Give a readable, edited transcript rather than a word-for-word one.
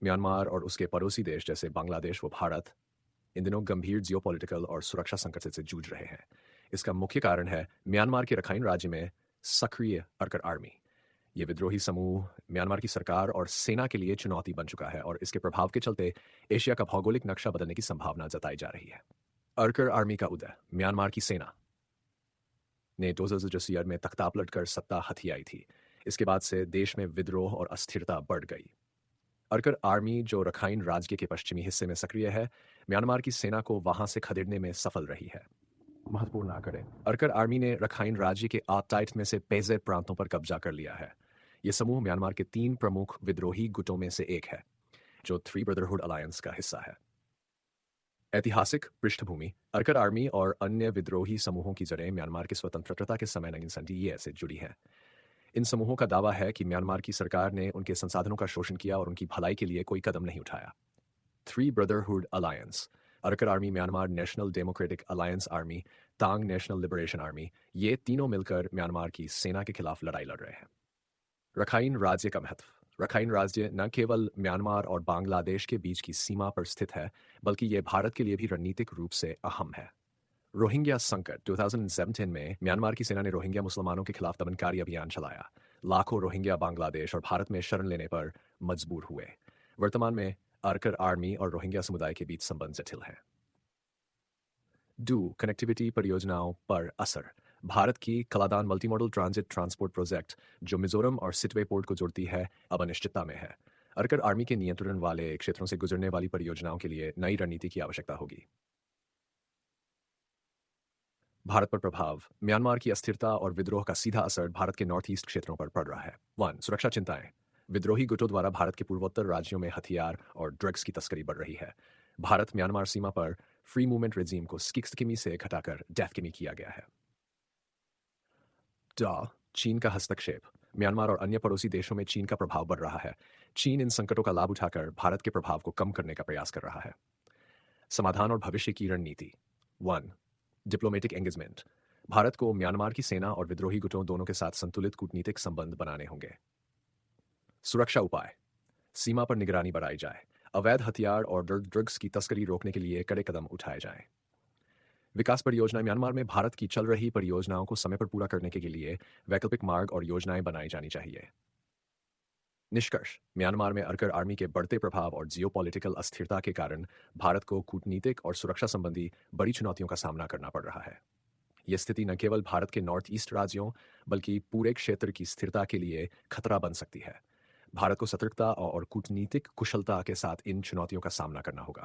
Myanmar और उसके पड़ोसी देश जैसे बांग्लादेश व भारत इन दिनों गंभीर जियोपॉलिटिकल और सुरक्षा संकट से जूझ रहे हैं। इसका मुख्य कारण है म्यांमार के रखाइन राज्य में सक्रिय अरकर आर्मी। ये विद्रोही समूह म्यांमार की सरकार और सेना के लिए चुनौती बन चुका है और इसके प्रभाव के चलते एशिया का भौगोलिक नक्शा बदलने की संभावना जताई जा रही है। अरकर आर्मी का उदय। म्यांमार की सेना ने 2010 में तख्ता पलटकर सत्ता हथियाई थी। इसके बाद से देश में विद्रोह और अस्थिरता बढ़ गई। अरकर आर्मी जो रखाइन राज्य के पश्चिमी हिस्से में सक्रिय है, म्यांमार की सेना को वहां से खदेड़ने में सफल रही है। महत्वपूर्ण आंकड़े। अरकर आर्मी ने रखाइन राज्य के आर्टाइट में से पेजे प्रांतों पर कब्जा कर लिया है। यह समूह म्यांमार के 3 प्रमुख विद्रोही गुटों में से एक है, जो थ्री ब्रदरहुड अलायंस का हिस्सा है। ऐतिहासिक पृष्ठभूमि। अरकर आर्मी और अन्य विद्रोही समूहों की जड़ें म्यांमार की स्वतंत्रता के समय 1970 से जुड़ी हैं। इन समूहों का दावा है कि म्यांमार की सरकार ने उनके संसाधनों का शोषण किया और उनकी भलाई के लिए कोई कदम नहीं उठाया। Three brotherhood alliance. Arakan army, Myanmar national democratic alliance army, Ta'ang national liberation army, ये तीनों मिलकर म्यांमार की सेना के खिलाफ लड़ाई लड़ रहे हैं। रखाइन राज्य का महत्व। रखाइन राज्य न केवल म्यांमार और बांग्लादेश के बीच की सीमा पर स्थित है, बल्कि यह भारत के लिए भी रणनीतिक रूप से अहम है। रोहिंग्या संकट। 2017 में म्यांमार की सेना ने रोहिंग्या मुसलमानों के खिलाफ दमनकारी अभियान चलाया। लाखों रोहिंग्या बांग्लादेश और भारत में शरण लेने पर मजबूर हुए। वर्तमान में अरकर आर्मी और रोहिंग्या समुदाय के बीच संबंध जटिल है। कनेक्टिविटी परियोजनाओं पर असर। भारत की Kaladan multimodal transit transport project, जो मिजोरम और सिटवे पोर्ट को जोड़ती है, अब अनिश्चितता में है। अरकर आर्मी के नियंत्रण वाले क्षेत्रों से गुजरने वाली परियोजनाओं के लिए नई रणनीति की आवश्यकता होगी। भारत पर प्रभाव। म्यांमार की अस्थिरता और विद्रोह का सीधा असर भारत के नॉर्थ ईस्ट क्षेत्रों पर पड़ रहा है। 1. सुरक्षा चिंताएं। विद्रोही गुटों द्वारा भारत के पूर्वोत्तर राज्यों में हथियार और ड्रग्स की तस्करी बढ़ रही है। भारत म्यांमार सीमा पर फ्री मूवमेंट रेजिम को स्किमी से घटाकर डेफकिमी किया गया है। चीन का हस्तक्षेप। म्यांमार और अन्य पड़ोसी देशों में चीन का प्रभाव बढ़ रहा है। चीन इन संकटों का लाभ उठाकर भारत के प्रभाव को कम करने का प्रयास कर रहा है। समाधान और भविष्य की रणनीति। 1. Diplomatic engagement. भारत को म्यांमार की सेना और विद्रोही गुटों दोनों के साथ संतुलित कूटनीतिक संबंध बनाने होंगे। सुरक्षा उपाय। सीमा पर निगरानी बढ़ाई जाए। अवैध हथियार और ड्रग्स की तस्करी रोकने के लिए कड़े कदम उठाए जाएं। विकास परियोजनाएं। म्यांमार में भारत की चल रही परियोजनाओं को समय पर पूरा करने के लिए वैकल्पिक मार्ग और योजनाएं बनाई जानी चाहिए। निष्कर्ष। म्यांमार में अरकर आर्मी के बढ़ते प्रभाव और जियोपॉलिटिकल अस्थिरता के कारण भारत को कूटनीतिक और सुरक्षा संबंधी बड़ी चुनौतियों का सामना करना पड़ रहा है। यह स्थिति न केवल भारत के नॉर्थ ईस्ट राज्यों, बल्कि पूरे क्षेत्र की स्थिरता के लिए खतरा बन सकती है। भारत को सतर्कता और कूटनीतिक कुशलता के साथ इन चुनौतियों का सामना करना होगा।